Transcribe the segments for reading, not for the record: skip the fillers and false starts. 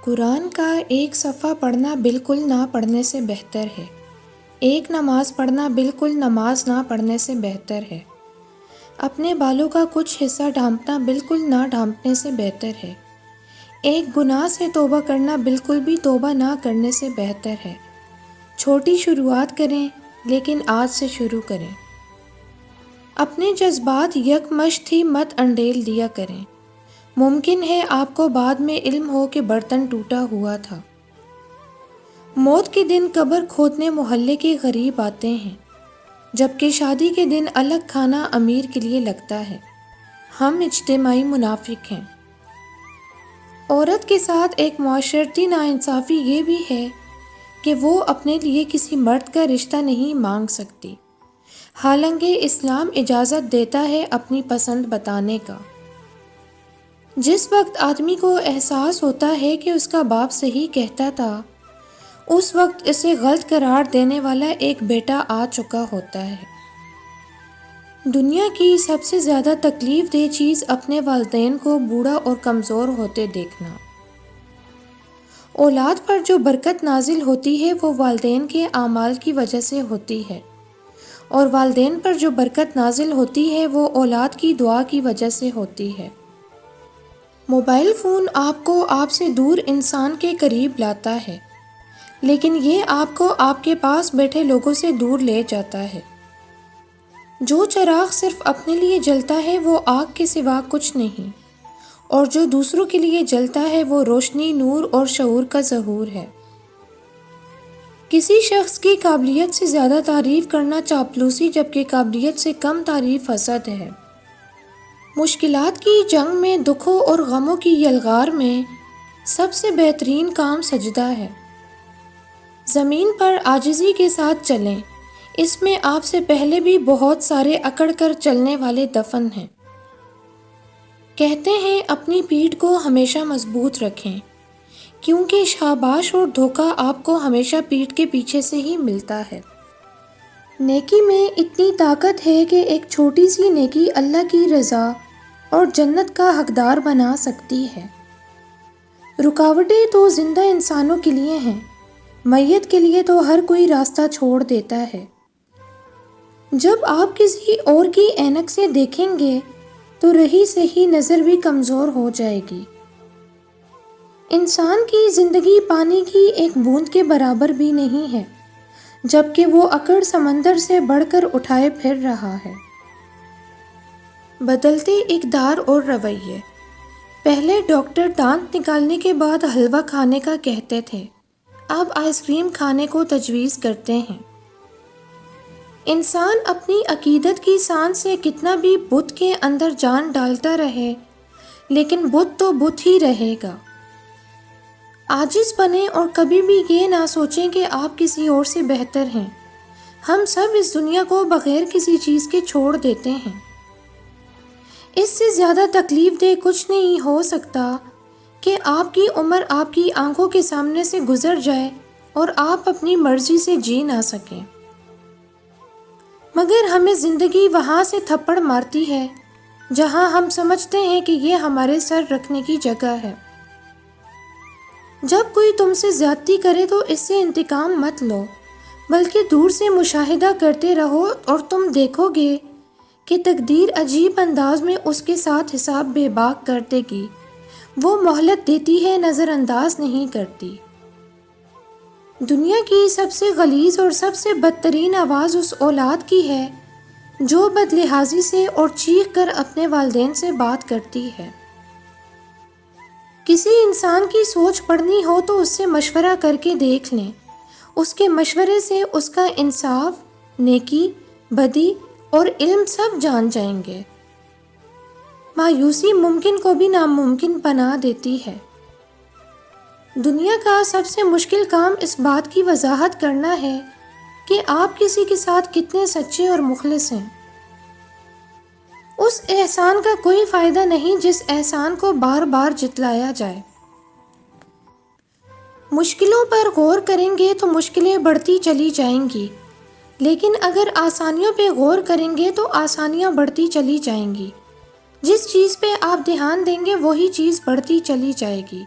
قرآن کا ایک صفحہ پڑھنا بالکل نہ پڑھنے سے بہتر ہے۔ ایک نماز پڑھنا بالکل نماز نہ پڑھنے سے بہتر ہے۔ اپنے بالوں کا کچھ حصہ ڈھانپنا بالکل نہ ڈھانپنے سے بہتر ہے۔ ایک گناہ سے توبہ کرنا بالکل بھی توبہ نہ کرنے سے بہتر ہے۔ چھوٹی شروعات کریں لیکن آج سے شروع کریں۔ اپنے جذبات یکمشت ہی مت انڈیل دیا کریں۔ ممکن ہے آپ کو بعد میں علم ہو کہ برتن ٹوٹا ہوا تھا۔ موت کے دن قبر کھودنے محلے کے غریب آتے ہیں، جبکہ شادی کے دن الگ کھانا امیر کے لیے لگتا ہے۔ ہم اجتماعی منافق ہیں۔ عورت کے ساتھ ایک معاشرتی ناانصافی یہ بھی ہے کہ وہ اپنے لیے کسی مرد کا رشتہ نہیں مانگ سکتی، حالانکہ اسلام اجازت دیتا ہے اپنی پسند بتانے کا۔ جس وقت آدمی کو احساس ہوتا ہے کہ اس کا باپ صحیح کہتا تھا، اس وقت اسے غلط قرار دینے والا ایک بیٹا آ چکا ہوتا ہے۔ دنیا کی سب سے زیادہ تکلیف دہ چیز اپنے والدین کو بوڑھا اور کمزور ہوتے دیکھنا۔ اولاد پر جو برکت نازل ہوتی ہے وہ والدین کے اعمال کی وجہ سے ہوتی ہے، اور والدین پر جو برکت نازل ہوتی ہے وہ اولاد کی دعا کی وجہ سے ہوتی ہے۔ موبائل فون آپ کو آپ سے دور انسان کے قریب لاتا ہے، لیکن یہ آپ کو آپ کے پاس بیٹھے لوگوں سے دور لے جاتا ہے۔ جو چراغ صرف اپنے لیے جلتا ہے وہ آگ کے سوا کچھ نہیں، اور جو دوسروں کے لیے جلتا ہے وہ روشنی، نور اور شعور کا ظہور ہے۔ کسی شخص کی قابلیت سے زیادہ تعریف کرنا چاپلوسی، جبکہ قابلیت سے کم تعریف حسد ہے۔ مشکلات کی جنگ میں، دکھوں اور غموں کی یلغار میں سب سے بہترین کام سجدہ ہے۔ زمین پر عاجزی کے ساتھ چلیں، اس میں آپ سے پہلے بھی بہت سارے اکڑ کر چلنے والے دفن ہیں۔ کہتے ہیں اپنی پیٹھ کو ہمیشہ مضبوط رکھیں، کیونکہ شاباش اور دھوکہ آپ کو ہمیشہ پیٹھ کے پیچھے سے ہی ملتا ہے۔ نیکی میں اتنی طاقت ہے کہ ایک چھوٹی سی نیکی اللہ کی رضا اور جنت کا حقدار بنا سکتی ہے۔ رکاوٹیں تو زندہ انسانوں کے لیے ہیں، میت کے لیے تو ہر کوئی راستہ چھوڑ دیتا ہے۔ جب آپ کسی اور کی عینک سے دیکھیں گے تو رہی سہی نظر بھی کمزور ہو جائے گی۔ انسان کی زندگی پانی کی ایک بوند کے برابر بھی نہیں ہے، جبکہ وہ اکڑ سمندر سے بڑھ کر اٹھائے پھر رہا ہے۔ بدلتے اقدار اور رویے۔ پہلے ڈاکٹر دانت نکالنے کے بعد حلوہ کھانے کا کہتے تھے، اب آئس کریم کھانے کو تجویز کرتے ہیں۔ انسان اپنی عقیدت کی سان سے کتنا بھی بت کے اندر جان ڈالتا رہے، لیکن بت تو بت ہی رہے گا۔ عاجز بنیں اور کبھی بھی یہ نہ سوچیں کہ آپ کسی اور سے بہتر ہیں۔ ہم سب اس دنیا کو بغیر کسی چیز کے چھوڑ دیتے ہیں۔ اس سے زیادہ تکلیف دہ کچھ نہیں ہو سکتا کہ آپ کی عمر آپ کی آنکھوں کے سامنے سے گزر جائے اور آپ اپنی مرضی سے جی نہ سکیں۔ مگر ہمیں زندگی وہاں سے تھپڑ مارتی ہے جہاں ہم سمجھتے ہیں کہ یہ ہمارے سر رکھنے کی جگہ ہے۔ جب کوئی تم سے زیادتی کرے تو اس سے انتقام مت لو، بلکہ دور سے مشاہدہ کرتے رہو اور تم دیکھو گے کہ تقدیر عجیب انداز میں اس کے ساتھ حساب بے باک کر دے گی۔ وہ مہلت دیتی ہے، نظر انداز نہیں کرتی۔ دنیا کی سب سے غلیظ اور سب سے بدترین آواز اس اولاد کی ہے جو بد لحاظی سے اور چیخ کر اپنے والدین سے بات کرتی ہے۔ کسی انسان کی سوچ پڑھنی ہو تو اس سے مشورہ کر کے دیکھ لیں، اس کے مشورے سے اس کا انصاف، نیکی، بدی اور علم سب جان جائیں گے۔ مایوسی ممکن کو بھی ناممکن بنا دیتی ہے۔ دنیا کا سب سے مشکل کام اس بات کی وضاحت کرنا ہے کہ آپ کسی کے ساتھ کتنے سچے اور مخلص ہیں۔ اس احسان کا کوئی فائدہ نہیں جس احسان کو بار بار جتلایا جائے۔ مشکلوں پر غور کریں گے تو مشکلیں بڑھتی چلی جائیں گی، لیکن اگر آسانیوں پہ غور کریں گے تو آسانیاں بڑھتی چلی جائیں گی۔ جس چیز پہ آپ دھیان دیں گے وہی چیز بڑھتی چلی جائے گی۔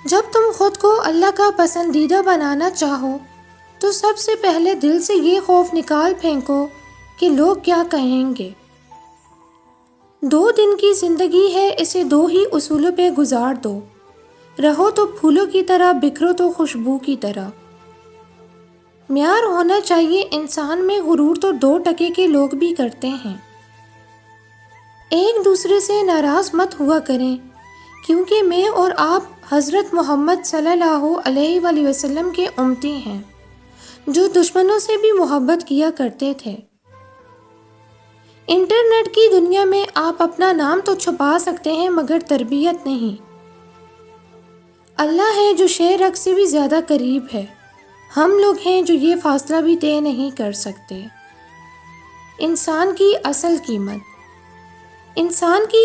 جب تم خود کو اللہ کا پسندیدہ بنانا چاہو تو سب سے پہلے دل سے یہ خوف نکال پھینکو کہ لوگ کیا کہیں گے۔ 2 دن کی زندگی ہے، اسے 2 ہی اصولوں پہ گزار دو، رہو تو پھولوں کی طرح، بکھرو تو خوشبو کی طرح۔ معیار ہونا چاہیے انسان میں، غرور تو 2 ٹکے کے لوگ بھی کرتے ہیں۔ ایک دوسرے سے ناراض مت ہوا کریں، کیونکہ میں اور آپ حضرت محمد صلی اللہ علیہ وآلہ وسلم کے امتی ہیں، جو دشمنوں سے بھی محبت کیا کرتے تھے۔ انٹرنیٹ کی دنیا میں آپ اپنا نام تو چھپا سکتے ہیں مگر تربیت نہیں۔ اللہ ہے جو شے رگ سے بھی زیادہ قریب ہے، ہم لوگ ہیں جو یہ فاصلہ بھی طے نہیں کر سکتے۔ انسان کی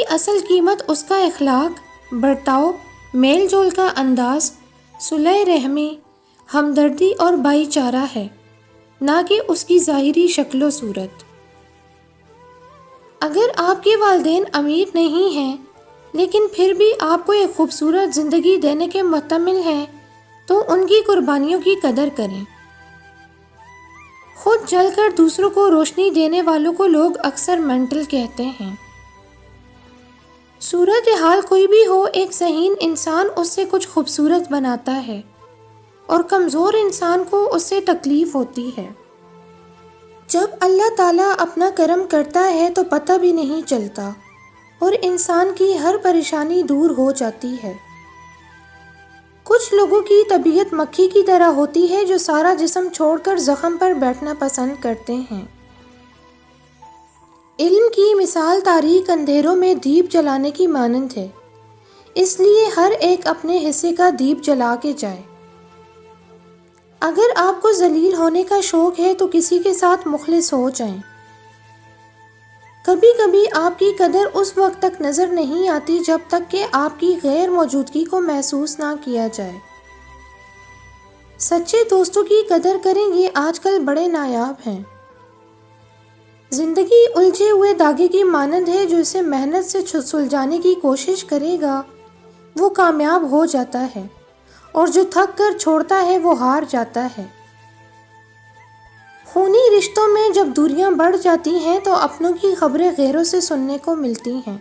اصل قیمت اس کا اخلاق، برتاؤ، میل جول کا انداز، صلح رحمی، ہمدردی اور بھائی چارہ ہے، نہ کہ اس کی ظاہری شکل و صورت۔ اگر آپ کے والدین امیر نہیں ہیں لیکن پھر بھی آپ کو ایک خوبصورت زندگی دینے کے محتمل ہیں تو ان کی قربانیوں کی قدر کریں۔ خود جل کر دوسروں کو روشنی دینے والوں کو لوگ اکثر مینٹل کہتے ہیں۔ صورتحال کوئی بھی ہو، ایک ذہین انسان اس سے کچھ خوبصورت بناتا ہے اور کمزور انسان کو اس سے تکلیف ہوتی ہے۔ جب اللہ تعالیٰ اپنا کرم کرتا ہے تو پتہ بھی نہیں چلتا اور انسان کی ہر پریشانی دور ہو جاتی ہے۔ کچھ لوگوں کی طبیعت مکھی کی طرح ہوتی ہے جو سارا جسم چھوڑ کر زخم پر بیٹھنا پسند کرتے ہیں۔ علم کی مثال تاریک اندھیروں میں دیپ جلانے کی مانند ہے، اس لیے ہر ایک اپنے حصے کا دیپ جلا کے جائے۔ اگر آپ کو ذلیل ہونے کا شوق ہے تو کسی کے ساتھ مخلص ہو جائیں۔ کبھی کبھی آپ کی قدر اس وقت تک نظر نہیں آتی جب تک کہ آپ کی غیر موجودگی کو محسوس نہ کیا جائے۔ سچے دوستوں کی قدر کریں، یہ آج کل بڑے نایاب ہیں۔ زندگی الجھے ہوئے دھاگے کی مانند ہے، جو اسے محنت سے سلجھانے کی کوشش کرے گا وہ کامیاب ہو جاتا ہے، اور جو تھک کر چھوڑتا ہے وہ ہار جاتا ہے۔ خونی رشتوں میں جب دوریاں بڑھ جاتی ہیں تو اپنوں کی خبریں غیروں سے سننے کو ملتی ہیں۔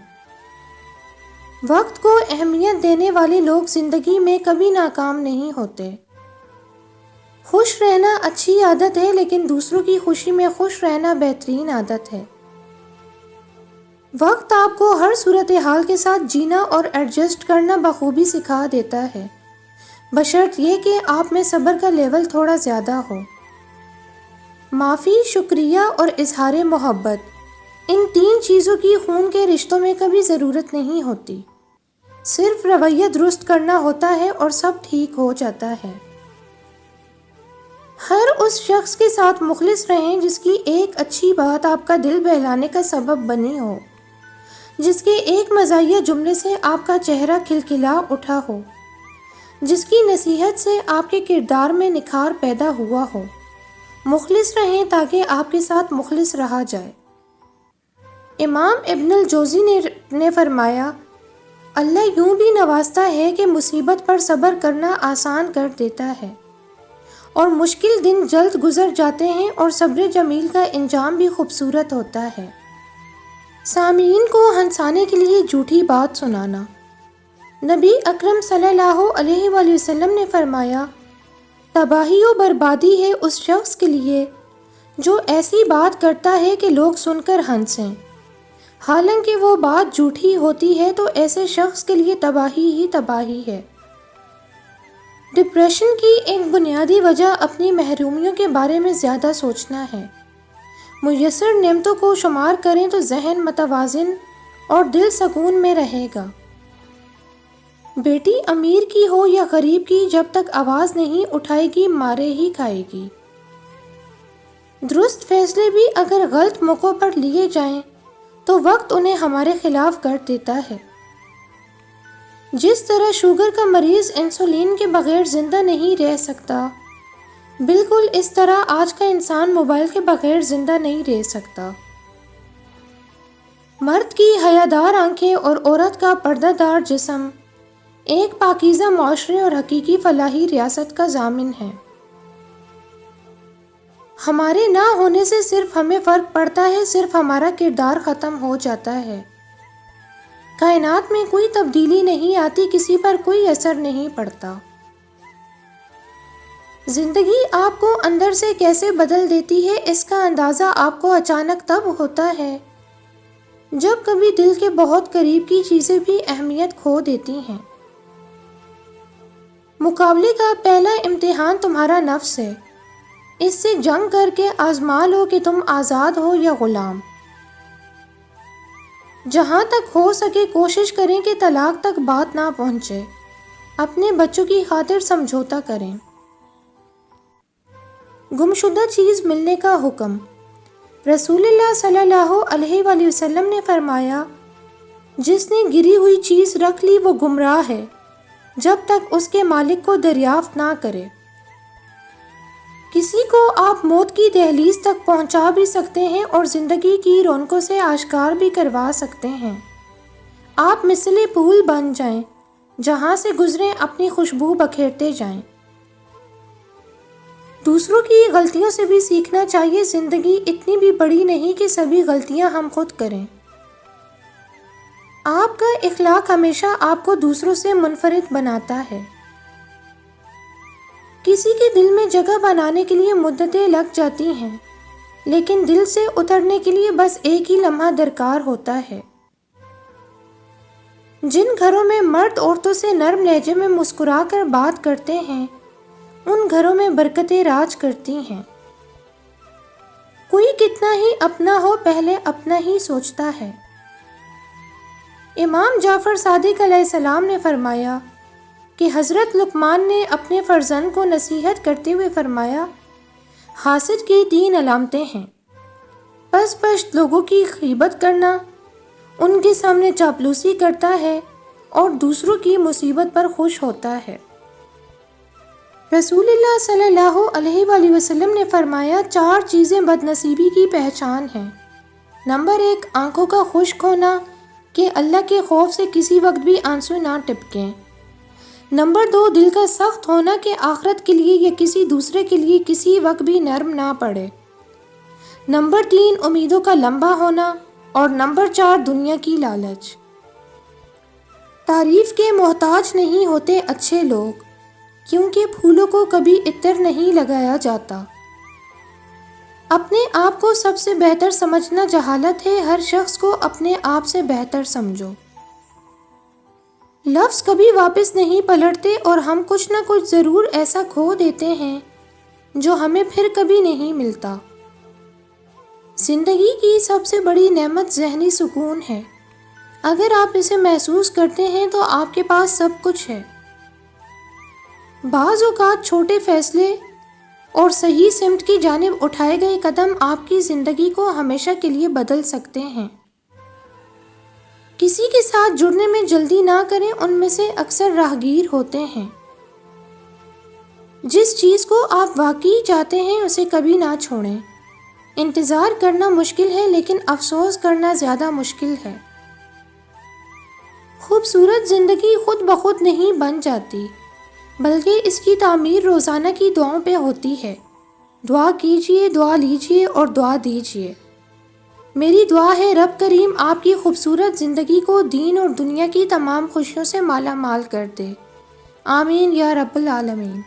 وقت کو اہمیت دینے والے لوگ زندگی میں کبھی ناکام نہیں ہوتے۔ خوش رہنا اچھی عادت ہے، لیکن دوسروں کی خوشی میں خوش رہنا بہترین عادت ہے۔ وقت آپ کو ہر صورتحال کے ساتھ جینا اور ایڈجسٹ کرنا بخوبی سکھا دیتا ہے، بشرط یہ کہ آپ میں صبر کا لیول تھوڑا زیادہ ہو۔ معافی، شکریہ اور اظہار محبت، ان 3 چیزوں کی خون کے رشتوں میں کبھی ضرورت نہیں ہوتی، صرف رویہ درست کرنا ہوتا ہے اور سب ٹھیک ہو جاتا ہے۔ ہر اس شخص کے ساتھ مخلص رہیں جس کی ایک اچھی بات آپ کا دل بہلانے کا سبب بنی ہو، جس کے ایک مزاحیہ جملے سے آپ کا چہرہ کھلکھلا اٹھا ہو، جس کی نصیحت سے آپ کے کردار میں نکھار پیدا ہوا ہو۔ مخلص رہیں تاکہ آپ کے ساتھ مخلص رہا جائے۔ امام ابن الجوزی نے فرمایا، اللہ یوں بھی نوازتا ہے کہ مصیبت پر صبر کرنا آسان کر دیتا ہے، اور مشکل دن جلد گزر جاتے ہیں، اور صبر جمیل کا انجام بھی خوبصورت ہوتا ہے۔ سامعین کو ہنسانے کے لیے جھوٹی بات سنانا۔ نبی اکرم صلی اللہ علیہ وآلہ وسلم نے فرمایا، تباہی و بربادی ہے اس شخص کے لیے جو ایسی بات کرتا ہے کہ لوگ سن کر ہنسیں، حالانکہ وہ بات جھوٹی ہوتی ہے، تو ایسے شخص کے لیے تباہی ہی تباہی ہے۔ ڈپریشن کی ایک بنیادی وجہ اپنی محرومیوں کے بارے میں زیادہ سوچنا ہے۔ میسر نعمتوں کو شمار کریں تو ذہن متوازن اور دل سکون میں رہے گا۔ بیٹی امیر کی ہو یا غریب کی، جب تک آواز نہیں اٹھائے گی مارے ہی کھائے گی۔ درست فیصلے بھی اگر غلط موقعوں پر لیے جائیں تو وقت انہیں ہمارے خلاف کر دیتا ہے۔ جس طرح شوگر کا مریض انسولین کے بغیر زندہ نہیں رہ سکتا، بالکل اس طرح آج کا انسان موبائل کے بغیر زندہ نہیں رہ سکتا۔ مرد کی حیادار آنکھیں اور عورت کا پردہ دار جسم ایک پاکیزہ معاشرے اور حقیقی فلاحی ریاست کا ضامن ہے۔ ہمارے نہ ہونے سے صرف ہمیں فرق پڑتا ہے، صرف ہمارا کردار ختم ہو جاتا ہے۔ کائنات میں کوئی تبدیلی نہیں آتی، کسی پر کوئی اثر نہیں پڑتا۔ زندگی آپ کو اندر سے کیسے بدل دیتی ہے، اس کا اندازہ آپ کو اچانک تب ہوتا ہے جب کبھی دل کے بہت قریب کی چیزیں بھی اہمیت کھو دیتی ہیں۔ مقابلے کا پہلا امتحان تمہارا نفس ہے۔ اس سے جنگ کر کے آزما لو کہ تم آزاد ہو یا غلام۔ جہاں تک ہو سکے کوشش کریں کہ طلاق تک بات نہ پہنچے۔ اپنے بچوں کی خاطر سمجھوتا کریں۔ گمشدہ چیز ملنے کا حکم۔ رسول اللہ صلی اللہ علیہ وآلہ وسلم نے فرمایا، جس نے گری ہوئی چیز رکھ لی وہ گمراہ ہے جب تک اس کے مالک کو دریافت نہ کرے۔ کسی کو آپ موت کی دہلیز تک پہنچا بھی سکتے ہیں اور زندگی کی رونقوں سے آشکار بھی کروا سکتے ہیں۔ آپ مثل پھول بن جائیں، جہاں سے گزریں اپنی خوشبو بکھیرتے جائیں۔ دوسروں کی غلطیوں سے بھی سیکھنا چاہیے، زندگی اتنی بھی بڑی نہیں کہ سبھی غلطیاں ہم خود کریں۔ آپ کا اخلاق ہمیشہ آپ کو دوسروں سے منفرد بناتا ہے۔ کسی کے دل میں جگہ بنانے کے لیے مدتیں لگ جاتی ہیں، لیکن دل سے اترنے کے لیے بس ایک ہی لمحہ درکار ہوتا ہے۔ جن گھروں میں مرد عورتوں سے نرم لہجے میں مسکرا کر بات کرتے ہیں، ان گھروں میں برکتیں راج کرتی ہیں۔ کوئی کتنا ہی اپنا ہو، پہلے اپنا ہی سوچتا ہے۔ امام جعفر صادق علیہ السلام نے فرمایا کہ حضرت لقمان نے اپنے فرزند کو نصیحت کرتے ہوئے فرمایا، حاسد کی 3 علامتیں ہیں: پست پشت لوگوں کی غیبت کرنا، ان کے سامنے چاپلوسی کرتا ہے اور دوسروں کی مصیبت پر خوش ہوتا ہے۔ رسول اللہ صلی اللہ علیہ وآلہ وسلم نے فرمایا، 4 چیزیں بد نصیبی کی پہچان ہیں۔ نمبر 1، آنکھوں کا خشک ہونا کہ اللہ کے خوف سے کسی وقت بھی آنسو نہ ٹپکیں۔ نمبر 2، دل کا سخت ہونا کہ آخرت کے لیے یا کسی دوسرے کے لیے کسی وقت بھی نرم نہ پڑے۔ نمبر 3، امیدوں کا لمبا ہونا۔ اور نمبر 4، دنیا کی لالچ۔ تعریف کے محتاج نہیں ہوتے اچھے لوگ، کیونکہ پھولوں کو کبھی عطر نہیں لگایا جاتا۔ اپنے آپ کو سب سے بہتر سمجھنا جہالت ہے، ہر شخص کو اپنے آپ سے بہتر سمجھو۔ لفظ کبھی واپس نہیں پلٹتے اور ہم کچھ نہ کچھ ضرور ایسا کھو دیتے ہیں جو ہمیں پھر کبھی نہیں ملتا۔ زندگی کی سب سے بڑی نعمت ذہنی سکون ہے۔ اگر آپ اسے محسوس کرتے ہیں تو آپ کے پاس سب کچھ ہے۔ بعض اوقات چھوٹے فیصلے اور صحیح سمت کی جانب اٹھائے گئے قدم آپ کی زندگی کو ہمیشہ کے لیے بدل سکتے ہیں۔ کسی کے ساتھ جڑنے میں جلدی نہ کریں، ان میں سے اکثر راہگیر ہوتے ہیں۔ جس چیز کو آپ واقعی چاہتے ہیں اسے کبھی نہ چھوڑیں۔ انتظار کرنا مشکل ہے، لیکن افسوس کرنا زیادہ مشکل ہے۔ خوبصورت زندگی خود بخود نہیں بن جاتی، بلکہ اس کی تعمیر روزانہ کی دعاؤں پہ ہوتی ہے۔ دعا کیجئے، دعا لیجئے اور دعا دیجئے۔ میری دعا ہے رب کریم آپ کی خوبصورت زندگی کو دین اور دنیا کی تمام خوشیوں سے مالا مال کر دے۔ آمین یا رب العالمین۔